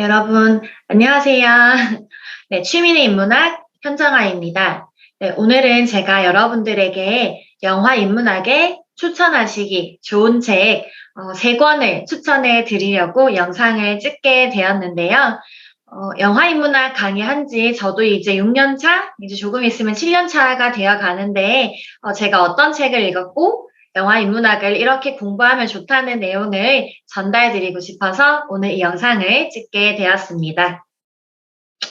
여러분, 안녕하세요. 네, 취미는 인문학 현정아입니다. 네, 오늘은 제가 여러분들에게 영화 인문학에 추천하시기 좋은 책, 3권을 추천해 드리려고 영상을 찍게 되었는데요. 영화 인문학 강의한 지 저도 이제 6년 차, 이제 조금 있으면 7년 차가 되어 가는데, 제가 어떤 책을 읽었고, 영화 인문학을 이렇게 공부하면 좋다는 내용을 전달드리고 싶어서 오늘 이 영상을 찍게 되었습니다.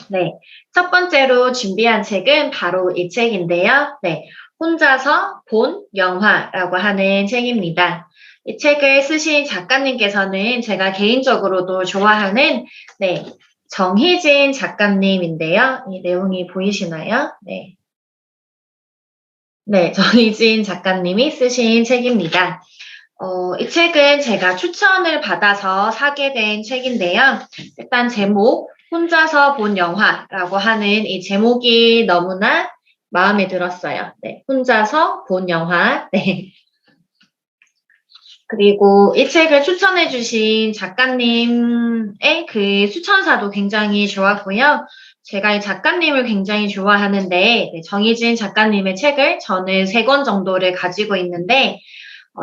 네. 첫 번째로 준비한 책은 바로 이 책인데요. 네. 혼자서 본 영화라고 하는 책입니다. 이 책을 쓰신 작가님께서는 제가 개인적으로도 좋아하는, 네. 정희진 작가님인데요. 이 내용이 보이시나요? 네. 네. 정희진 작가님이 쓰신 책입니다. 이 책은 제가 추천을 받아서 사게 된 책인데요. 일단 제목, 혼자서 본 영화라고 하는 이 제목이 너무나 마음에 들었어요. 네, 혼자서 본 영화. 네. 그리고 이 책을 추천해주신 작가님의 그 추천사도 굉장히 좋았고요. 제가 이 작가님을 굉장히 좋아하는데, 네, 정희진 작가님의 책을 저는 3권 정도를 가지고 있는데,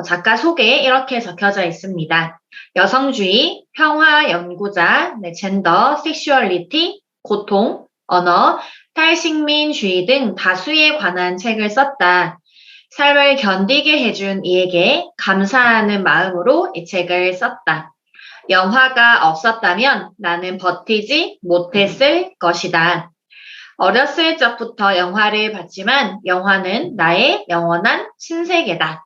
작가 소개에 이렇게 적혀져 있습니다. 여성주의, 평화 연구자, 네, 젠더, 섹슈얼리티, 고통, 언어, 탈식민주의 등 다수에 관한 책을 썼다. 삶을 견디게 해준 이에게 감사하는 마음으로 이 책을 썼다. 영화가 없었다면 나는 버티지 못했을 것이다. 어렸을 적부터 영화를 봤지만 영화는 나의 영원한 신세계다.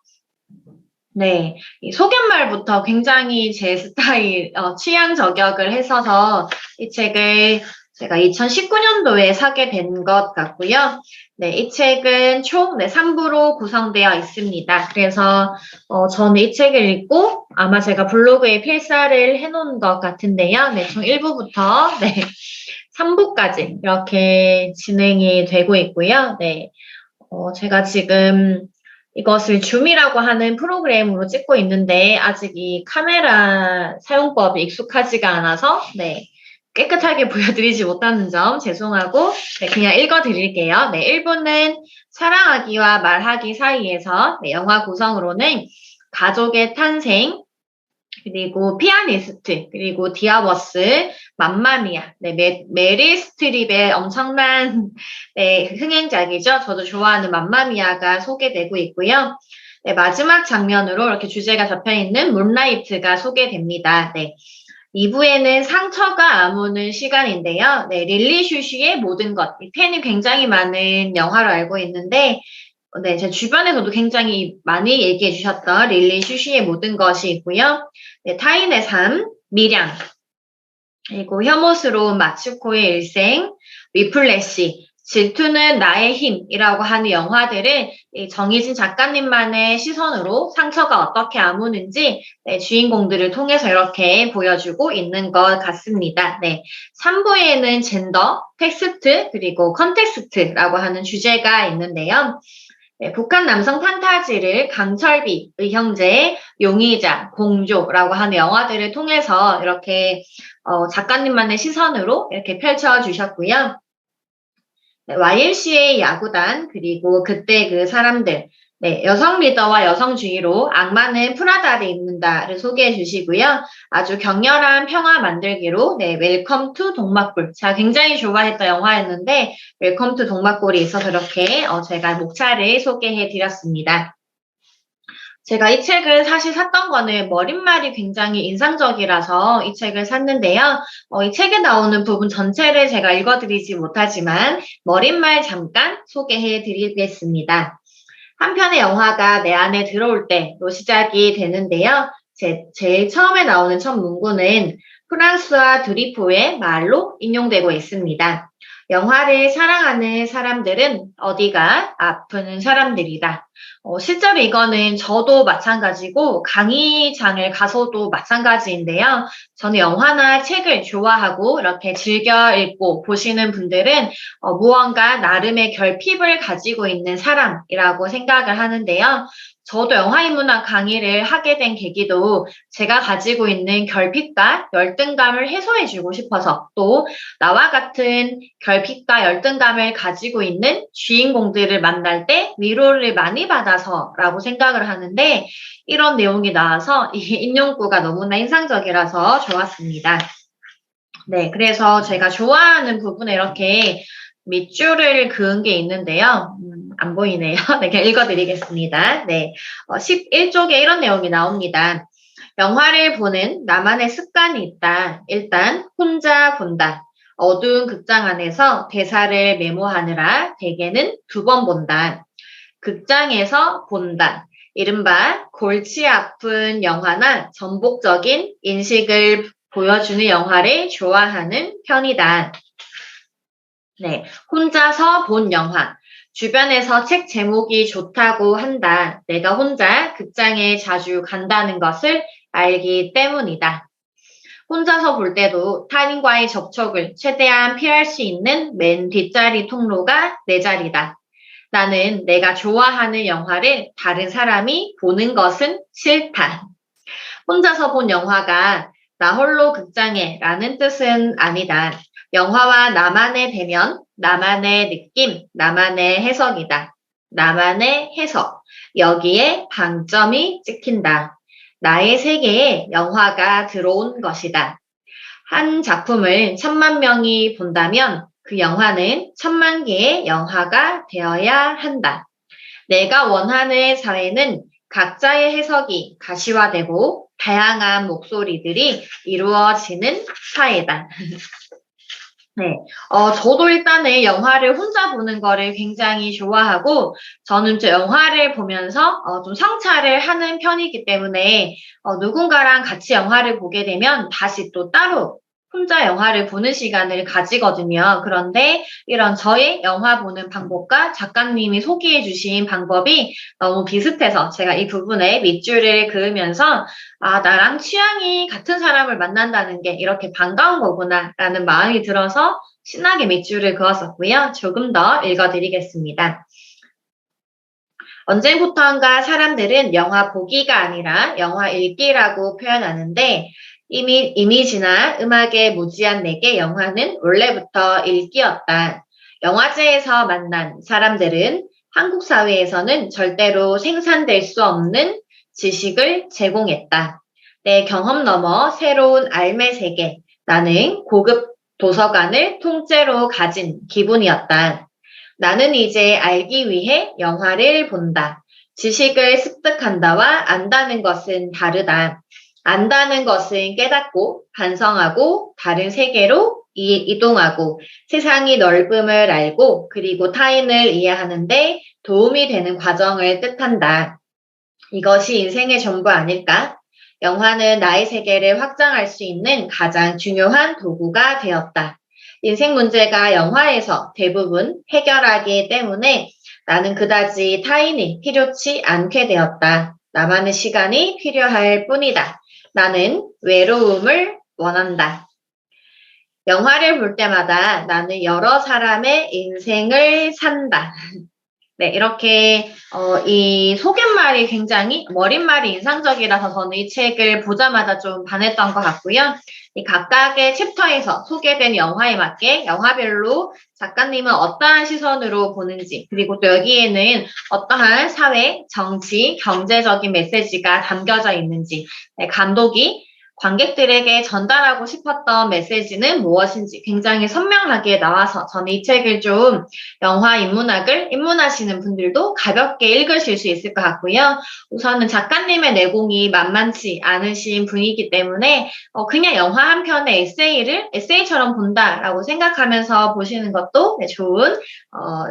네, 이 소개말부터 굉장히 제 스타일, 취향 저격을 했어서 이 책을 제가 2019년도에 사게 된 것 같고요. 네, 이 책은 총 3부로 구성되어 있습니다. 그래서 저는 이 책을 읽고 아마 제가 블로그에 필사를 해놓은 것 같은데요. 네, 총 1부부터 네, 3부까지 이렇게 진행이 되고 있고요. 네, 제가 지금 이것을 줌이라고 하는 프로그램으로 찍고 있는데 아직 이 카메라 사용법이 익숙하지가 않아서 네, 깨끗하게 보여드리지 못하는 점 죄송하고 네, 그냥 읽어드릴게요. 네, 1부는 사랑하기와 말하기 사이에서 네, 영화 구성으로는 가족의 탄생, 그리고 피아니스트, 그리고 디아버스, 맘마미아, 네, 메릴 스트립의 엄청난 네, 흥행작이죠. 저도 좋아하는 맘마미아가 소개되고 있고요. 네, 마지막 장면으로 이렇게 주제가 잡혀있는 문라이트가 소개됩니다. 네. 2부에는 상처가 아무는 시간인데요. 네, 릴리 슈슈의 모든 것. 이 팬이 굉장히 많은 영화로 알고 있는데, 네, 제 주변에서도 굉장히 많이 얘기해 주셨던 릴리 슈슈의 모든 것이 있고요. 네, 타인의 삶, 미량, 그리고 혐오스러운 마츠코의 일생, 위플래시, 질투는 나의 힘이라고 하는 영화들을 정희진 작가님만의 시선으로 상처가 어떻게 아무는지 네, 주인공들을 통해서 이렇게 보여주고 있는 것 같습니다. 네, 3부에는 젠더, 텍스트, 그리고 컨텍스트라고 하는 주제가 있는데요. 네, 북한 남성 판타지를 강철비, 의형제, 용의자, 공조라고 하는 영화들을 통해서 이렇게 작가님만의 시선으로 이렇게 펼쳐주셨고요. 네, YLCA 야구단, 그리고 그때 그 사람들, 네, 여성 리더와 여성주의로 악마는 프라다를 입는다를 소개해 주시고요. 아주 격렬한 평화 만들기로, 네, 웰컴 투 동막골. 제가 굉장히 좋아했던 영화였는데, 웰컴 투 동막골이 있어서 이렇게 제가 목차를 소개해 드렸습니다. 제가 이 책을 사실 샀던 거는 머릿말이 굉장히 인상적이라서 이 책을 샀는데요. 이 책에 나오는 부분 전체를 제가 읽어드리지 못하지만 머릿말 잠깐 소개해 드리겠습니다. 한 편의 영화가 내 안에 들어올 때로 시작이 되는데요. 제일 처음에 나오는 첫 문구는 프랑스와 드리포의 말로 인용되고 있습니다. 영화를 사랑하는 사람들은 어디가 아픈 사람들이다. 실제로 이거는 저도 마찬가지고 강의장을 가서도 마찬가지인데요. 저는 영화나 책을 좋아하고 이렇게 즐겨 읽고 보시는 분들은 무언가 나름의 결핍을 가지고 있는 사람이라고 생각을 하는데요. 저도 영화인문학 강의를 하게 된 계기도 제가 가지고 있는 결핍과 열등감을 해소해주고 싶어서 또 나와 같은 결핍과 열등감을 가지고 있는 주인공들을 만날 때 위로를 많이 받아서라고 생각을 하는데 이런 내용이 나와서 이 인용구가 너무나 인상적이라서 좋았습니다. 네, 그래서 제가 좋아하는 부분에 이렇게 밑줄을 그은 게 있는데요. 안 보이네요. 네, 그냥 읽어드리겠습니다. 네, 11쪽에 이런 내용이 나옵니다. 영화를 보는 나만의 습관이 있다. 일단 혼자 본다. 어두운 극장 안에서 대사를 메모하느라 대개는 2번 본다. 극장에서 본다. 이른바 골치 아픈 영화나 전복적인 인식을 보여주는 영화를 좋아하는 편이다. 네, 혼자서 본 영화. 주변에서 책 제목이 좋다고 한다. 내가 혼자 극장에 자주 간다는 것을 알기 때문이다. 혼자서 볼 때도 타인과의 접촉을 최대한 피할 수 있는 맨 뒷자리 통로가 내 자리다. 나는 내가 좋아하는 영화를 다른 사람이 보는 것은 싫다. 혼자서 본 영화가 나 홀로 극장에 라는 뜻은 아니다. 영화와 나만의 대면, 나만의 느낌, 나만의 해석이다. 나만의 해석. 여기에 방점이 찍힌다. 나의 세계에 영화가 들어온 것이다. 한 작품을 1000만 명이 본다면 그 영화는 1000만 개의 영화가 되어야 한다. 내가 원하는 사회는 각자의 해석이 가시화되고 다양한 목소리들이 이루어지는 사회다. 네, 저도 일단은 영화를 혼자 보는 거를 굉장히 좋아하고, 저는 영화를 보면서 좀 성찰을 하는 편이기 때문에, 누군가랑 같이 영화를 보게 되면 다시 또 따로 혼자 영화를 보는 시간을 가지거든요. 그런데 이런 저의 영화 보는 방법과 작가님이 소개해 주신 방법이 너무 비슷해서 제가 이 부분에 밑줄을 그으면서 아, 나랑 취향이 같은 사람을 만난다는 게 이렇게 반가운 거구나라는 마음이 들어서 신나게 밑줄을 그었었고요. 조금 더 읽어드리겠습니다. 언제부턴가 사람들은 영화 보기가 아니라 영화 읽기라고 표현하는데 이미지나 음악에 무지한 내게 영화는 원래부터 읽기였다. 영화제에서 만난 사람들은 한국 사회에서는 절대로 생산될 수 없는 지식을 제공했다. 내 경험 넘어 새로운 삶의 세계, 나는 고급 도서관을 통째로 가진 기분이었다. 나는 이제 알기 위해 영화를 본다. 지식을 습득한다와 안다는 것은 다르다. 안다는 것은 깨닫고 반성하고 다른 세계로 이동하고 세상이 넓음을 알고 그리고 타인을 이해하는데 도움이 되는 과정을 뜻한다. 이것이 인생의 전부 아닐까? 영화는 나의 세계를 확장할 수 있는 가장 중요한 도구가 되었다. 인생 문제가 영화에서 대부분 해결하기 때문에 나는 그다지 타인이 필요치 않게 되었다. 나만의 시간이 필요할 뿐이다. 나는 외로움을 원한다. 영화를 볼 때마다 나는 여러 사람의 인생을 산다. 네, 이렇게 이 소갯말이 굉장히 머릿말이 인상적이라서 저는 이 책을 보자마자 좀 반했던 것 같고요. 이 각각의 챕터에서 소개된 영화에 맞게 영화별로 작가님은 어떠한 시선으로 보는지 그리고 또 여기에는 어떠한 사회, 정치, 경제적인 메시지가 담겨져 있는지 네, 감독이 관객들에게 전달하고 싶었던 메시지는 무엇인지 굉장히 선명하게 나와서 저는 이 책을 좀 영화 인문학을 입문하시는 분들도 가볍게 읽으실 수 있을 것 같고요. 우선은 작가님의 내공이 만만치 않으신 분이기 때문에 그냥 영화 한 편의 에세이처럼 본다라고 생각하면서 보시는 것도 좋은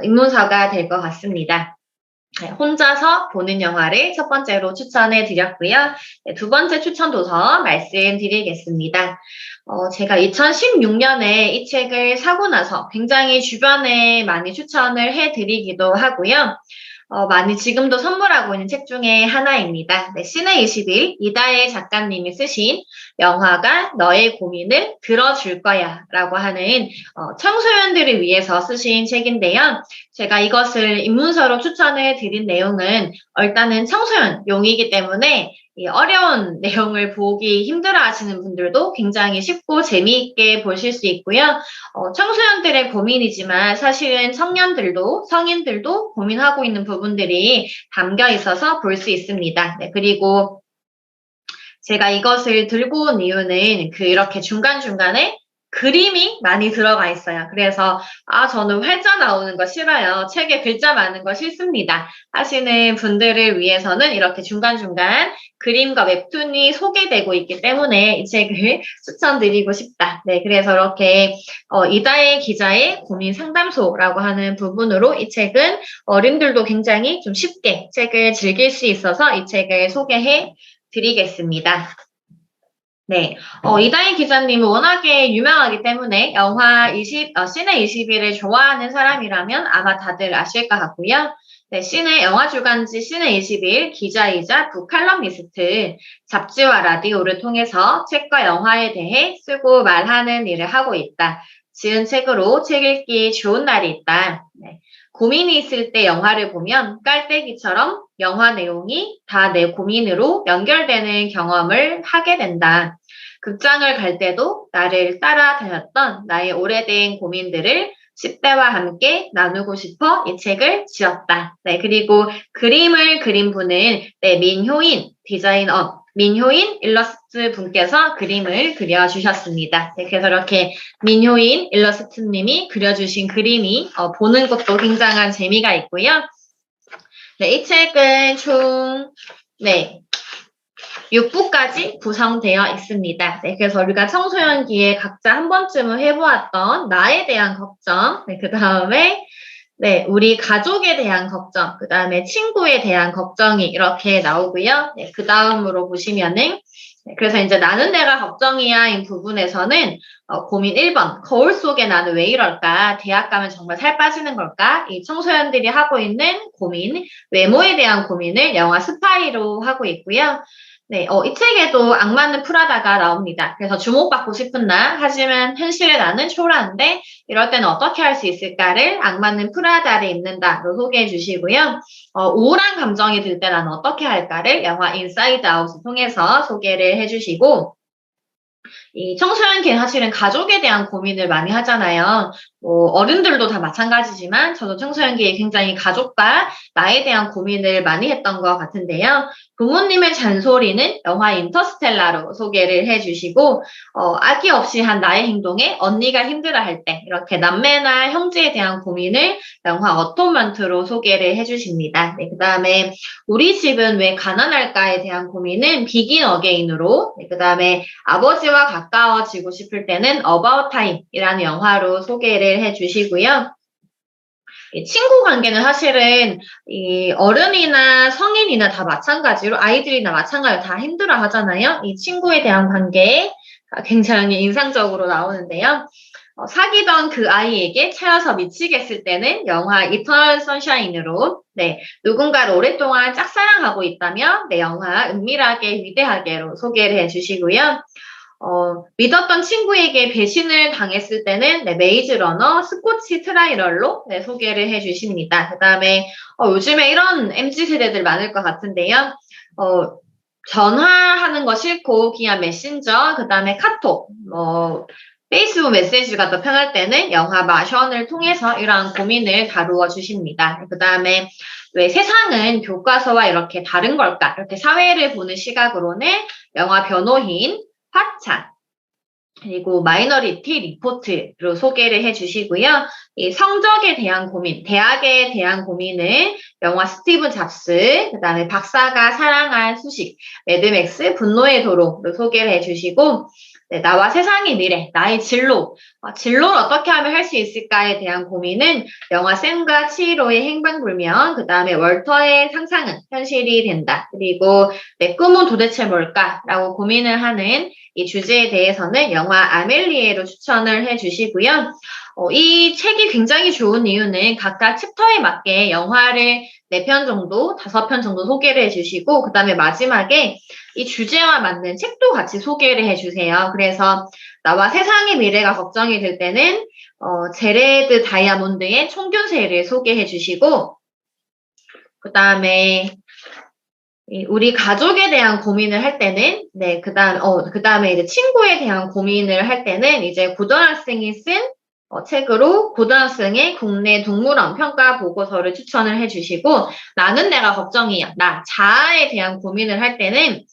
입문서가 될 것 같습니다. 네, 혼자서 보는 영화를 첫 번째로 추천해 드렸고요. 네, 두 번째 추천 도서 말씀드리겠습니다. 제가 2016년에 이 책을 사고 나서 굉장히 주변에 많이 추천을 해 드리기도 하고요. 많이 지금도 선물하고 있는 책 중에 하나입니다. 네, 신의 20일 이다혜 작가님이 쓰신 영화가 너의 고민을 들어줄 거야 라고 하는 청소년들을 위해서 쓰신 책인데요. 제가 이것을 입문서로 추천을 드린 내용은 일단은 청소년용이기 때문에 이 어려운 내용을 보기 힘들어 하시는 분들도 굉장히 쉽고 재미있게 보실 수 있고요. 청소년들의 고민이지만 사실은 청년들도 성인들도 고민하고 있는 부분들이 담겨 있어서 볼 수 있습니다. 네, 그리고 제가 이것을 들고 온 이유는 이렇게 중간중간에 그림이 많이 들어가 있어요. 그래서 저는 활자 나오는 거 싫어요. 책에 글자 많은 거 싫습니다. 하시는 분들을 위해서는 이렇게 중간중간 그림과 웹툰이 소개되고 있기 때문에 이 책을 추천드리고 싶다. 네, 그래서 이렇게 이다혜 기자의 고민 상담소라고 하는 부분으로 이 책은 어른들도 굉장히 좀 쉽게 책을 즐길 수 있어서 이 책을 소개해 드리겠습니다. 네, 이다희 기자님은 워낙에 유명하기 때문에 신의 20일을 좋아하는 사람이라면 아마 다들 아실 것 같고요. 네, 영화 주간지 신의 20일 기자이자 북칼럼니스트, 잡지와 라디오를 통해서 책과 영화에 대해 쓰고 말하는 일을 하고 있다. 지은 책으로 책 읽기 좋은 날이 있다. 네. 고민이 있을 때 영화를 보면 깔때기처럼 영화 내용이 다 내 고민으로 연결되는 경험을 하게 된다. 극장을 갈 때도 나를 따라다녔던 나의 오래된 고민들을 10대와 함께 나누고 싶어 이 책을 지었다. 네, 그리고 그림을 그린 분은 민효인 민효인 일러스트 분께서 그림을 그려주셨습니다. 네, 그래서 이렇게 민효인 일러스트님이 그려주신 그림이 보는 것도 굉장한 재미가 있고요. 네, 이 책은 총 6부까지 구성되어 있습니다. 네, 그래서 우리가 청소년기에 각자 한 번쯤은 해보았던 나에 대한 걱정, 그 다음에 우리 가족에 대한 걱정, 그 다음에 친구에 대한 걱정이 이렇게 나오고요. 그 다음으로 보시면은 그래서 이제 나는 내가 걱정이야 이 부분에서는 고민 1번 거울 속에 나는 왜 이럴까? 대학 가면 정말 살 빠지는 걸까? 이 청소년들이 하고 있는 고민, 외모에 대한 고민을 영화 스파이로 하고 있고요. 네, 이 책에도 악마는 프라다가 나옵니다. 그래서 주목받고 싶은 나, 하지만 현실의 나는 초라한데 이럴 때는 어떻게 할 수 있을까를 악마는 프라다를 입는다로 소개해 주시고요. 우울한 감정이 들 때 나는 어떻게 할까를 영화 인사이드 아웃을 통해서 소개를 해주시고 이 청소년기는 사실은 가족에 대한 고민을 많이 하잖아요. 어른들도 다 마찬가지지만 저도 청소년기에 굉장히 가족과 나에 대한 고민을 많이 했던 것 같은데요. 부모님의 잔소리는 영화 인터스텔라로 소개를 해주시고 아기 없이 한 나의 행동에 언니가 힘들어할 때 이렇게 남매나 형제에 대한 고민을 영화 어톤먼트로 소개를 해주십니다. 네, 그다음에 우리 집은 왜 가난할까에 대한 고민은 비긴 어게인으로 그다음에 아버지와 가까워지고 싶을 때는 About Time이라는 영화로 소개를 해주시고요. 이 친구 관계는 사실은 이 어른이나 성인이나 다 마찬가지로 아이들이나 마찬가지로 다 힘들어 하잖아요. 이 친구에 대한 관계에 굉장히 인상적으로 나오는데요. 사귀던 그 아이에게 차여서 미치겠을 때는 영화 이터널 선샤인으로 누군가를 오랫동안 짝사랑하고 있다면 영화 은밀하게 위대하게로 소개를 해주시고요. 믿었던 친구에게 배신을 당했을 때는 메이즈 러너 스코치 트라이럴로 소개를 해주십니다. 그 다음에 요즘에 이런 MZ세대들 많을 것 같은데요. 전화하는 거 싫고 그냥 메신저, 그 다음에 카톡, 페이스북 메시지가 더 편할 때는 영화 마션을 통해서 이러한 고민을 다루어 주십니다. 그 다음에 왜 세상은 교과서와 이렇게 다른 걸까? 이렇게 사회를 보는 시각으로는 영화 변호인, 화차, 그리고 마이너리티 리포트로 소개를 해주시고요. 이 성적에 대한 고민, 대학에 대한 고민을 영화 스티븐 잡스, 그 다음에 박사가 사랑한 수식, 매드맥스 분노의 도로로 소개를 해주시고 나와 세상의 미래, 나의 진로를 어떻게 하면 할 수 있을까에 대한 고민은 영화 샘과 치히로의 행방불명, 그 다음에 월터의 상상은 현실이 된다. 그리고 내 꿈은 도대체 뭘까라고 고민을 하는 이 주제에 대해서는 영화 아멜리에로 추천을 해주시고요. 이 책이 굉장히 좋은 이유는 각각 챕터에 맞게 영화를 4편 정도, 5편 정도 소개를 해주시고, 그 다음에 마지막에 이 주제와 맞는 책도 같이 소개를 해주세요. 그래서 나와 세상의 미래가 걱정이 될 때는, 제레드 다이아몬드의 총균세를 소개해 주시고, 그 다음에 우리 가족에 대한 고민을 할 때는, 네, 그 다음에 이제 친구에 대한 고민을 할 때는 이제 고등학생이 쓴 책으로 고등학생의 국내 동물원 평가 보고서를 추천을 해주시고, 나는 내가 걱정이야. 나 자아에 대한 고민을 할 때는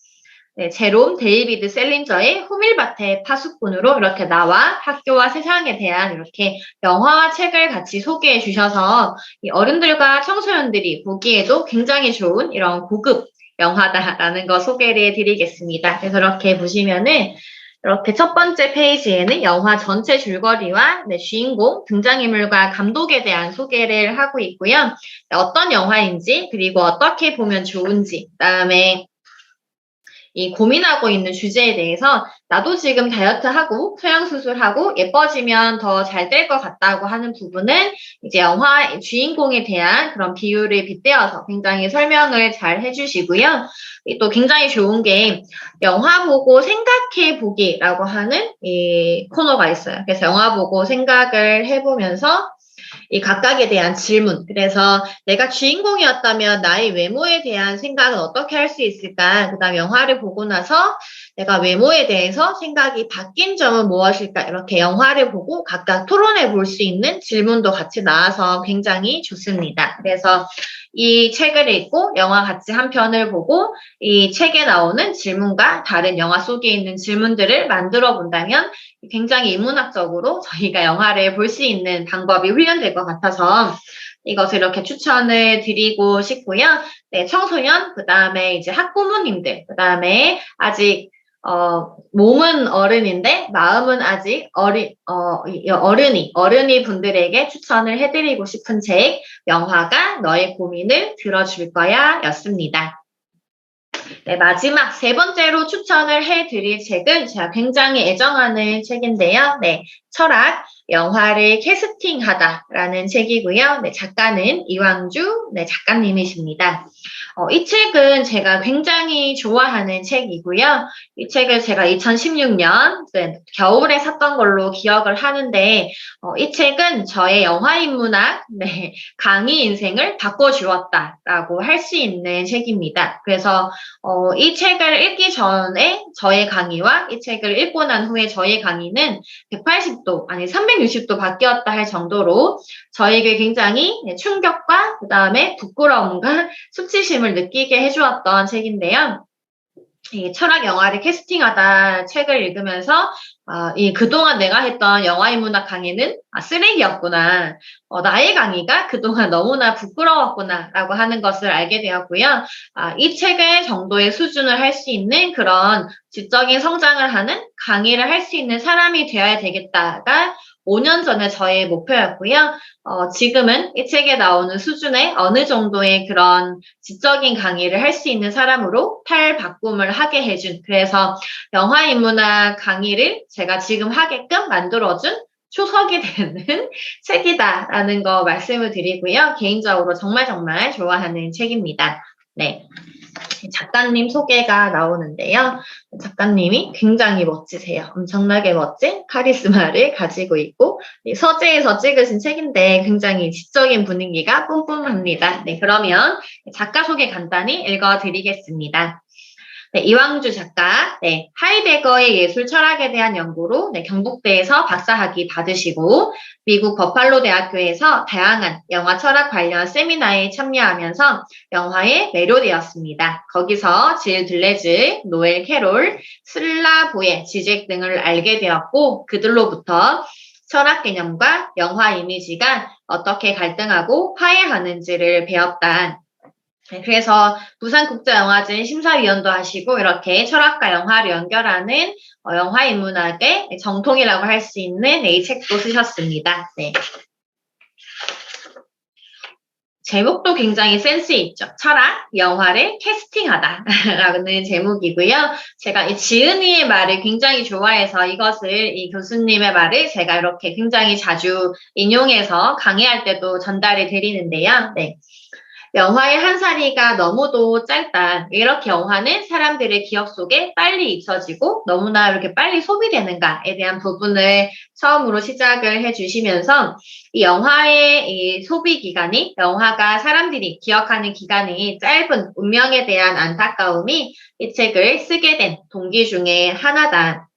네, 제롬 데이비드 셀린저의 후밀밭의 파수꾼으로 이렇게 나와 학교와 세상에 대한 이렇게 영화와 책을 같이 소개해 주셔서 이 어른들과 청소년들이 보기에도 굉장히 좋은 이런 고급 영화다라는 거 소개를 해드리겠습니다. 그래서 이렇게 보시면은 이렇게 첫 번째 페이지에는 영화 전체 줄거리와 네, 주인공, 등장인물과 감독에 대한 소개를 하고 있고요. 어떤 영화인지, 그리고 어떻게 보면 좋은지, 그다음에 이 고민하고 있는 주제에 대해서 나도 지금 다이어트하고 성형수술하고 예뻐지면 더 잘 될 것 같다고 하는 부분은 이제 영화 주인공에 대한 그런 비유를 빗대어서 굉장히 설명을 잘 해주시고요. 또 굉장히 좋은 게 영화 보고 생각해 보기라고 하는 이 코너가 있어요. 그래서 영화 보고 생각을 해보면서 이 각각에 대한 질문. 그래서 내가 주인공이었다면 나의 외모에 대한 생각은 어떻게 할 수 있을까? 그다음 영화를 보고 나서 내가 외모에 대해서 생각이 바뀐 점은 무엇일까? 이렇게 영화를 보고 각각 토론해 볼 수 있는 질문도 같이 나와서 굉장히 좋습니다. 그래서 이 책을 읽고 영화 같이 한 편을 보고 이 책에 나오는 질문과 다른 영화 속에 있는 질문들을 만들어 본다면 굉장히 인문학적으로 저희가 영화를 볼 수 있는 방법이 훈련될 것 같아서 이것을 이렇게 추천을 드리고 싶고요. 네, 청소년, 그 다음에 이제 학부모님들, 그 다음에 아직 몸은 어른인데 마음은 아직 어른이 분들에게 추천을 해드리고 싶은 책, 영화가 너의 고민을 들어줄 거야 였습니다. 네, 마지막 세 번째로 추천을 해드릴 책은 제가 굉장히 애정하는 책인데요. 네, 철학, 영화를 캐스팅하다라는 책이고요. 네, 작가는 이왕주 작가님이십니다. 이 책은 제가 굉장히 좋아하는 책이고요. 이 책을 제가 2016년 겨울에 샀던 걸로 기억을 하는데 이 책은 저의 영화인문학 강의 인생을 바꿔주었다라고 할 수 있는 책입니다. 그래서 이 책을 읽기 전에 저의 강의와 이 책을 읽고 난 후에 저의 강의는 180도, 아니 360도 바뀌었다 할 정도로 저에게 굉장히 충격과 그 다음에 부끄러움과 수치심을 느끼게 해주었던 책인데요. 이 철학 영화를 캐스팅하다 책을 읽으면서 그동안 내가 했던 영화인문학 강의는 쓰레기였구나. 나의 강의가 그동안 너무나 부끄러웠구나 라고 하는 것을 알게 되었고요. 이 책의 정도의 수준을 할 수 있는 그런 지적인 성장을 하는 강의를 할 수 있는 사람이 되어야 되겠다가 5년 전에 저의 목표였고요. 지금은 이 책에 나오는 수준의 어느 정도의 그런 지적인 강의를 할 수 있는 사람으로 탈바꿈을 하게 해준, 그래서 영화인문학 강의를 제가 지금 하게끔 만들어준 초석이 되는 책이다라는 거 말씀을 드리고요. 개인적으로 정말 정말 좋아하는 책입니다. 네. 작가님 소개가 나오는데요. 작가님이 굉장히 멋지세요. 엄청나게 멋진 카리스마를 가지고 있고 서재에서 찍으신 책인데 굉장히 지적인 분위기가 뿜뿜합니다. 네, 그러면 작가 소개 간단히 읽어드리겠습니다. 네, 이왕주 작가, 하이데거의 예술 철학에 대한 연구로 경북대에서 박사학위 받으시고 미국 버팔로 대학교에서 다양한 영화 철학 관련 세미나에 참여하면서 영화에 매료되었습니다. 거기서 질 들레즈, 노엘 캐롤, 슬라보의 지젝 등을 알게 되었고 그들로부터 철학 개념과 영화 이미지가 어떻게 갈등하고 화해하는지를 배웠다. 그래서 부산국제영화제 심사위원도 하시고 이렇게 철학과 영화를 연결하는 영화인문학의 정통이라고 할 수 있는 이 책도 쓰셨습니다. 네. 제목도 굉장히 센스 있죠. 철학, 영화를 캐스팅하다라는 제목이고요. 제가 이 지은이의 말을 굉장히 좋아해서 이 교수님의 말을 제가 이렇게 굉장히 자주 인용해서 강의할 때도 전달해 드리는데요. 네. 영화의 한 사리가 너무도 짧다. 이렇게 영화는 사람들의 기억 속에 빨리 잊혀지고 너무나 이렇게 빨리 소비되는가에 대한 부분을 처음으로 시작을 해주시면서 이 영화의 이 소비 기간이 영화가 사람들이 기억하는 기간이 짧은 운명에 대한 안타까움이 이 책을 쓰게 된 동기 중에 하나다.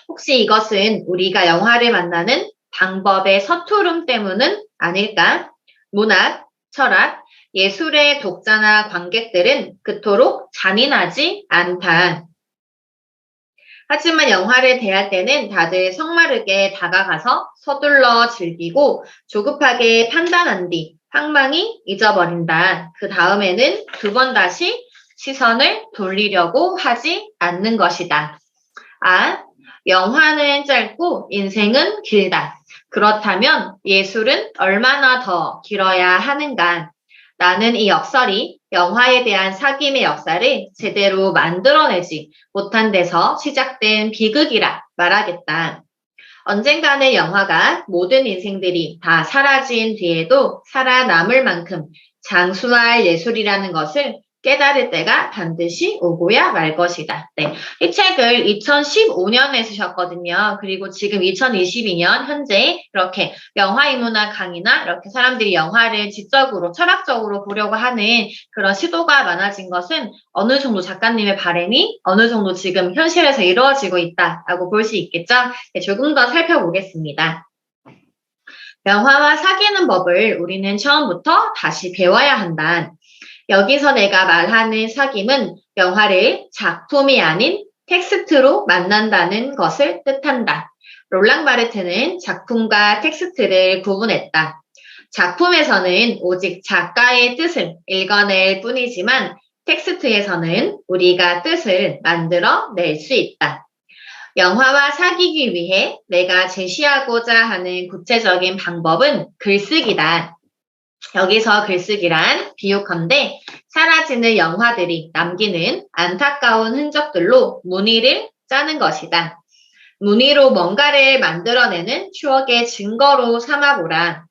혹시 이것은 우리가 영화를 만나는 방법의 서투름 때문은 아닐까? 문학, 철학, 예술의 독자나 관객들은 그토록 잔인하지 않다. 하지만 영화를 대할 때는 다들 성마르게 다가가서 서둘러 즐기고 조급하게 판단한 뒤 황망히 잊어버린다. 그 다음에는 두 번 다시 시선을 돌리려고 하지 않는 것이다. 아, 영화는 짧고 인생은 길다. 그렇다면 예술은 얼마나 더 길어야 하는가? 나는 이 역설이 영화에 대한 사귐의 역사를 제대로 만들어내지 못한 데서 시작된 비극이라 말하겠다. 언젠가는 영화가 모든 인생들이 다 사라진 뒤에도 살아남을 만큼 장수할 예술이라는 것을 깨달을 때가 반드시 오고야 말 것이다. 네. 이 책을 2015년에 쓰셨거든요. 그리고 지금 2022년 현재 이렇게 영화 인문학 강의나 이렇게 사람들이 영화를 지적으로 철학적으로 보려고 하는 그런 시도가 많아진 것은 어느 정도 작가님의 바람이 어느 정도 지금 현실에서 이루어지고 있다라고 볼 수 있겠죠. 네, 조금 더 살펴보겠습니다. 영화와 사귀는 법을 우리는 처음부터 다시 배워야 한다. 여기서 내가 말하는 사귐은 영화를 작품이 아닌 텍스트로 만난다는 것을 뜻한다. 롤랑 바르트는 작품과 텍스트를 구분했다. 작품에서는 오직 작가의 뜻을 읽어낼 뿐이지만 텍스트에서는 우리가 뜻을 만들어 낼 수 있다. 영화와 사귀기 위해 내가 제시하고자 하는 구체적인 방법은 글쓰기다. 여기서 글쓰기란 비유컨대 사라지는 영화들이 남기는 안타까운 흔적들로 무늬를 짜는 것이다. 무늬로 뭔가를 만들어내는 추억의 증거로 삼아보라.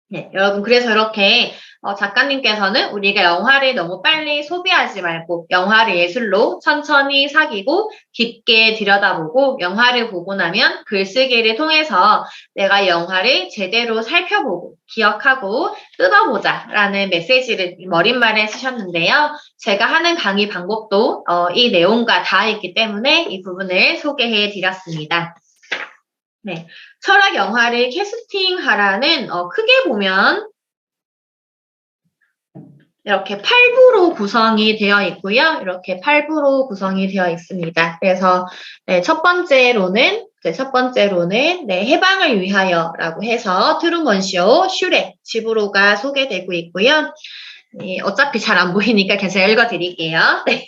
네, 여러분, 그래서 이렇게 작가님께서는 우리가 영화를 너무 빨리 소비하지 말고 영화를 예술로 천천히 사귀고 깊게 들여다보고 영화를 보고 나면 글쓰기를 통해서 내가 영화를 제대로 살펴보고 기억하고 뜯어보자 라는 메시지를 머릿말에 쓰셨는데요. 제가 하는 강의 방법도 이 내용과 다 있기 때문에 이 부분을 소개해 드렸습니다. 네, 철학 영화를 캐스팅하라는 크게 보면 이렇게 8부로 구성이 되어 있고요. 이렇게 8부로 구성이 되어 있습니다. 그래서 네, 첫 번째로는 해방을 위하여라고 해서 트루먼 쇼, 슈렉, 지브로가 소개되고 있고요. 네, 어차피 잘 안 보이니까 계속 읽어드릴게요. 네.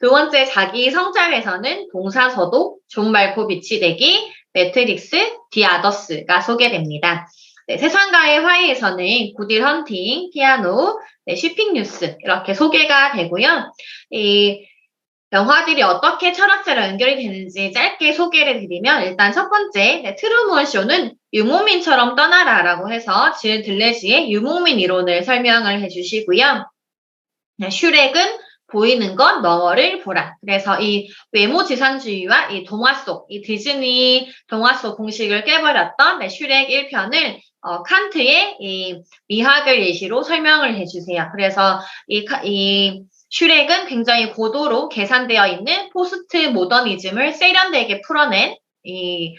두 번째 자기 성찰에서는 동사서도, 존 말코비치 대기, 매트릭스, 디 아더스가 소개됩니다. 네, 세상과의 화해에서는 구딜 헌팅, 피아노, 네, 쉬핑 뉴스 이렇게 소개가 되고요. 이 영화들이 어떻게 철학자랑 연결이 되는지 짧게 소개를 드리면 일단 첫 번째 트루먼 쇼는 유목민처럼 떠나라라고 해서 질 들레시의 유목민 이론을 설명을 해주시고요. 슈렉은 보이는 것 너머를 보라. 그래서 이 외모지상주의와 이 동화 속, 이 디즈니 동화 속 공식을 깨버렸던 슈렉 1편을 칸트의 이 미학을 예시로 설명을 해주세요. 그래서 이 슈렉은 굉장히 고도로 계산되어 있는 포스트 모더니즘을 세련되게 풀어낸 이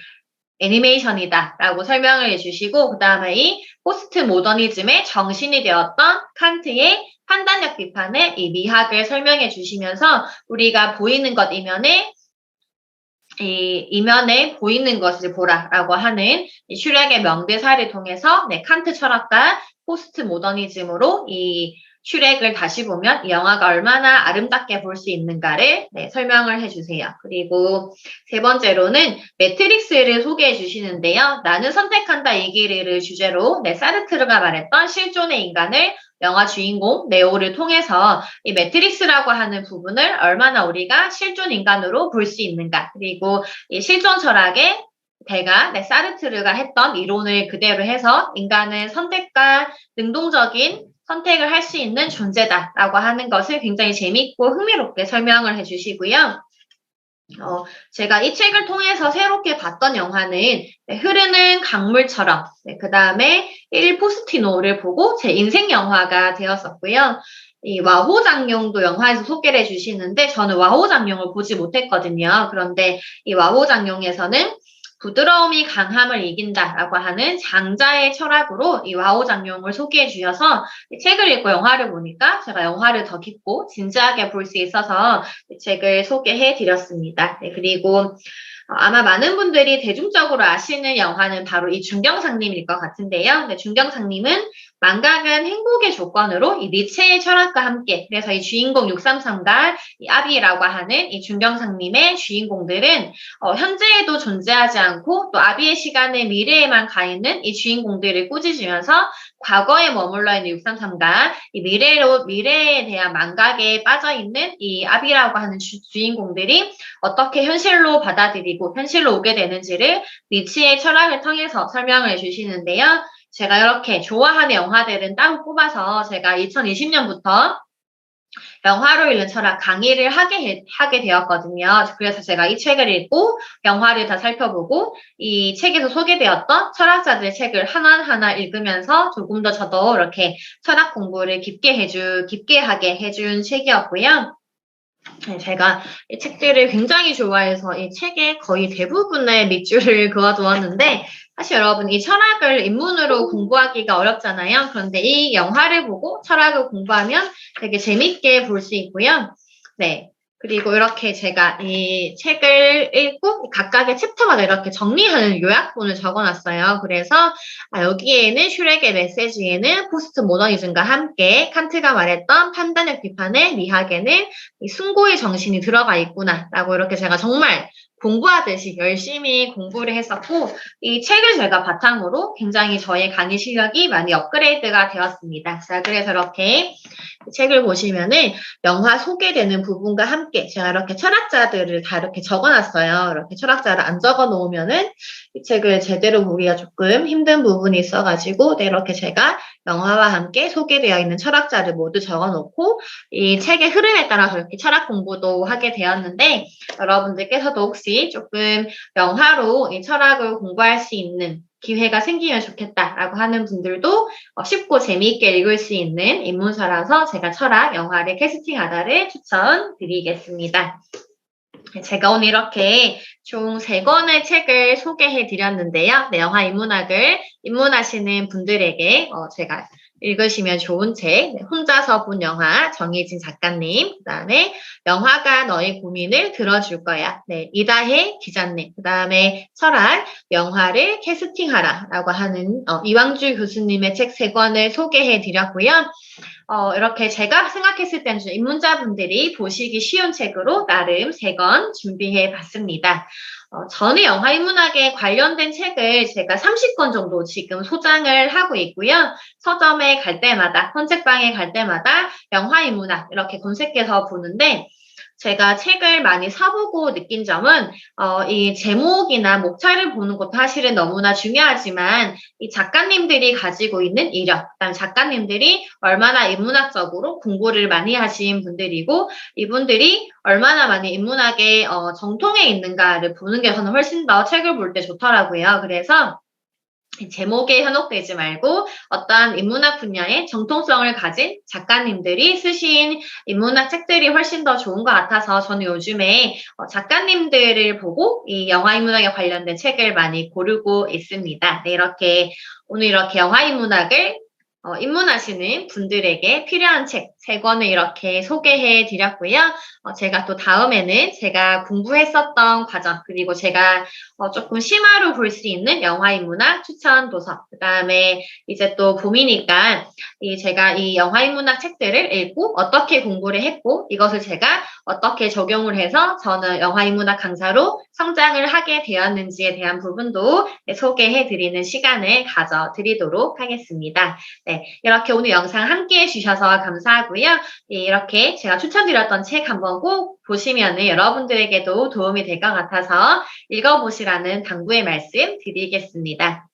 애니메이션이다라고 설명을 해주시고 그 다음에 이 포스트 모더니즘의 정신이 되었던 칸트의 판단력 비판의 이 미학을 설명해 주시면서 우리가 보이는 것 이면에 보이는 것을 보라라고 하는 이 슈렉의 명대사를 통해서 칸트 철학과 포스트 모더니즘으로 이 슈렉을 다시 보면 이 영화가 얼마나 아름답게 볼 수 있는가를 네, 설명을 해주세요. 그리고 세 번째로는 매트릭스를 소개해 주시는데요. 나는 선택한다 이 길을 주제로 네, 사르트르가 말했던 실존의 인간을 영화 주인공 네오를 통해서 이 매트릭스라고 하는 부분을 얼마나 우리가 실존 인간으로 볼 수 있는가, 그리고 이 실존 철학의 대가 네, 사르트르가 했던 이론을 그대로 해서 인간은 선택과 능동적인 선택을 할 수 있는 존재다라고 하는 것을 굉장히 재밌고 흥미롭게 설명을 해주시고요. 제가 이 책을 통해서 새롭게 봤던 영화는 네, 흐르는 강물처럼, 네, 그 다음에 일 포스티노를 보고 제 인생 영화가 되었었고요. 이 와호장룡도 영화에서 소개를 해주시는데 저는 와호장룡을 보지 못했거든요. 그런데 이 와호장룡에서는 부드러움이 강함을 이긴다라고 하는 장자의 철학으로 이 와호장룡을 소개해 주셔서 이 책을 읽고 영화를 보니까 제가 영화를 더 깊고 진지하게 볼 수 있어서 이 책을 소개해 드렸습니다. 네, 그리고 아마 많은 분들이 대중적으로 아시는 영화는 바로 이 중경상님일 것 같은데요. 네, 중경상님은 망각은 행복의 조건으로 이 니체의 철학과 함께, 그래서 이 주인공 633과 이 아비라고 하는 이 중경상님의 주인공들은 현재에도 존재하지 않고 또 아비의 시간에 미래에만 가 있는 이 주인공들을 꾸짖으면서 과거에 머물러 있는 633과 이 미래에 대한 망각에 빠져 있는 이 아비라고 하는 주인공들이 어떻게 현실로 받아들이고 현실로 오게 되는지를 니치의 철학을 통해서 설명을 해주시는데요. 제가 이렇게 좋아하는 영화들은 따로 뽑아서 제가 2020년부터 영화로 읽는 철학 강의를 하게 되었거든요. 그래서 제가 이 책을 읽고 영화를 다 살펴보고 이 책에서 소개되었던 철학자들의 책을 하나하나 읽으면서 조금 더 저도 이렇게 철학 공부를 깊게 하게 해준 책이었고요. 네, 제가 이 책들을 굉장히 좋아해서 이 책의 거의 대부분의 밑줄을 그어두었는데, 사실 여러분 이 철학을 입문으로 공부하기가 어렵잖아요. 그런데 이 영화를 보고 철학을 공부하면 되게 재밌게 볼 수 있고요. 네. 그리고 이렇게 제가 이 책을 읽고 각각의 챕터마다 이렇게 정리하는 요약본을 적어놨어요. 그래서 여기에는 슈렉의 메시지에는 포스트 모더니즘과 함께 칸트가 말했던 판단력 비판의 미학에는 이 숭고의 정신이 들어가 있구나라고 이렇게 제가 정말 공부하듯이 열심히 공부를 했었고, 이 책을 제가 바탕으로 굉장히 저의 강의 실력이 많이 업그레이드가 되었습니다. 자, 그래서 이렇게 책을 보시면은 영화 소개되는 부분과 함께 제가 이렇게 철학자들을 다 이렇게 적어놨어요. 이렇게 철학자를 안 적어 놓으면은 이 책을 제대로 보기가 조금 힘든 부분이 있어가지고 네, 이렇게 제가 영화와 함께 소개되어 있는 철학자를 모두 적어놓고 이 책의 흐름에 따라서 이렇게 철학 공부도 하게 되었는데, 여러분들께서도 혹시 조금 영화로 이 철학을 공부할 수 있는 기회가 생기면 좋겠다라고 하는 분들도 쉽고 재미있게 읽을 수 있는 입문서라서 제가 철학 영화를 캐스팅하다를 추천드리겠습니다. 제가 오늘 이렇게 총 3권의 책을 소개해 드렸는데요. 네, 영화 인문학을 입문하시는 분들에게 제가 읽으시면 좋은 책, 네, 혼자서 본 영화, 정희진 작가님, 그 다음에 영화가 너의 고민을 들어줄 거야. 네, 이다혜 기자님, 그 다음에 철학, 영화를 캐스팅하라 라고 하는 이왕주 교수님의 책 3권을 소개해 드렸고요. 이렇게 제가 생각했을 때는 입문자분들이 보시기 쉬운 책으로 나름 3권 준비해 봤습니다. 전에 영화 인문학에 관련된 책을 제가 30권 정도 지금 소장을 하고 있고요. 서점에 갈 때마다, 헌책방에 갈 때마다 영화 인문학 이렇게 검색해서 보는데, 제가 책을 많이 사보고 느낀 점은 이 제목이나 목차를 보는 것도 사실은 너무나 중요하지만 이 작가님들이 가지고 있는 이력, 그다음 작가님들이 얼마나 인문학적으로 공부를 많이 하신 분들이고 이분들이 얼마나 많이 인문학에 정통해 있는가를 보는 게 저는 훨씬 더 책을 볼 때 좋더라고요. 그래서 제목에 현혹되지 말고 어떠한 인문학 분야의 정통성을 가진 작가님들이 쓰신 인문학 책들이 훨씬 더 좋은 것 같아서 저는 요즘에 작가님들을 보고 이 영화 인문학에 관련된 책을 많이 고르고 있습니다. 네, 오늘 이렇게 영화 인문학을 입문하시는 분들에게 필요한 책 3권을 이렇게 소개해 드렸고요. 제가 또 다음에는 제가 공부했었던 과정, 그리고 제가 조금 심화로 볼 수 있는 영화인문학 추천 도서, 그 다음에 이제 또 봄이니까 제가 이 영화인문학 책들을 읽고 어떻게 공부를 했고 이것을 제가 어떻게 적용을 해서 저는 영화인문학 강사로 성장을 하게 되었는지에 대한 부분도 소개해 드리는 시간을 가져드리도록 하겠습니다. 네, 이렇게 오늘 영상 함께 해주셔서 감사하고요. 이렇게 제가 추천드렸던 책 한번 꼭 보시면은 여러분들에게도 도움이 될 것 같아서 읽어보시라는 당부의 말씀 드리겠습니다.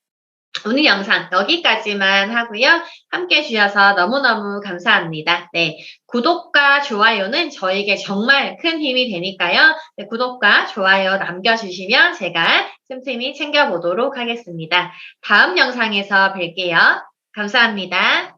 오늘 영상 여기까지만 하고요. 함께 해주셔서 너무너무 감사합니다. 네, 구독과 좋아요는 저에게 정말 큰 힘이 되니까요. 네, 구독과 좋아요 남겨주시면 제가 틈틈이 챙겨보도록 하겠습니다. 다음 영상에서 뵐게요. 감사합니다.